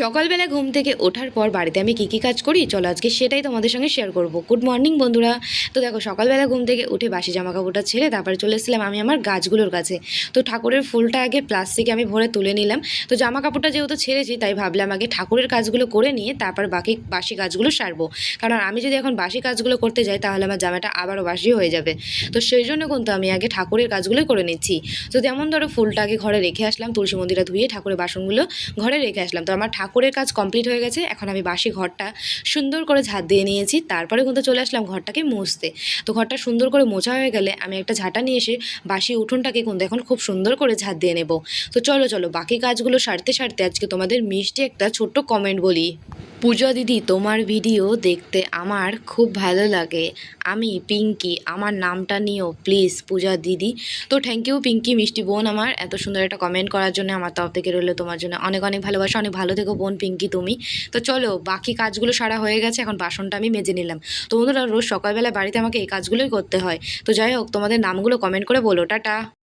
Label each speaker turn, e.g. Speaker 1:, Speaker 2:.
Speaker 1: সকালবেলা ঘুম থেকে ওঠার পর বাড়িতে আমি কী কী কাজ করি চলো আজকে সেটাই তোমাদের সঙ্গে শেয়ার করব। গুড মর্নিং বন্ধুরা। তো দেখো সকালবেলা ঘুম থেকে উঠে বাসি জামা কাপড়টা ছেড়ে তারপরে চলে এসেছিলাম আমি আমার গাছগুলোর কাছে। তো ঠাকুরের ফুলটা আগে প্লাস্টিকে আমি ভরে তুলে নিলাম। তো জামা কাপড়টা যেহেতু ছেড়েছি তাই ভাবলাম আগে ঠাকুরের কাজগুলো করে নিয়ে তারপর বাকি বাসি কাজগুলো সারবো। কারণ আমি যদি এখন বাসি কাজগুলো করতে যাই তাহলে আমার জামাটা আবারও বাসি হয়ে যাবে। তো সেই জন্য কিন্তু আমি আগে ঠাকুরের কাজগুলোই করে নিচ্ছি। তো যেমন ধরো ফুলটা আগে ঘরে রেখে আসলাম, তুলসী মন্দিরটা ধুয়ে ঠাকুরের বাসনগুলো ঘরে রেখে আসলাম। তো আমার ঠাকুরের কাজ কমপ্লিট হয়ে গেছে। এখন আমি বাসি ঘরটা সুন্দর করে ঝাঁট দিয়ে নিয়েছি, তারপরে কিন্তু চলে আসলাম ঘরটাকে মুছতে। তো ঘরটা সুন্দর করে মোছা হয়ে গেলে আমি একটা ঝাঁটা নিয়ে এসে বাসি উঠোনটাকে কিন্তু এখন খুব সুন্দর করে ঝাঁট দিয়ে নেব। তো চলো চলো বাকি কাজগুলো সারতে সারতে আজকে তোমাদের মিষ্টি একটা ছোট্ট কমেন্ট বলি। পূজা দিদি, তোমার ভিডিও দেখতে আমার খুব ভালো লাগে। আমি পিঙ্কি, আমার নামটা নিও প্লিজ পূজা দিদি। তো থ্যাংক ইউ পিঙ্কি, মিষ্টি বোন আমার, এত সুন্দর একটা কমেন্ট করার জন্য। আমার তরফ থেকে রইলো তোমার জন্য অনেক অনেক ভালোবাসা। অনেক ভালো থেকো বোন পিঙ্কি তুমি। তো চলো বাকি কাজগুলো সারা হয়ে গেছে, এখন বাসনটা আমি মেজে নিলাম। তো বন্ধুরা রোজ সকালবেলা বাড়িতে আমাকে এই কাজগুলোই করতে হয়। তো যাই হোক তোমাদের নামগুলো কমেন্ট করে বলো। টাটা।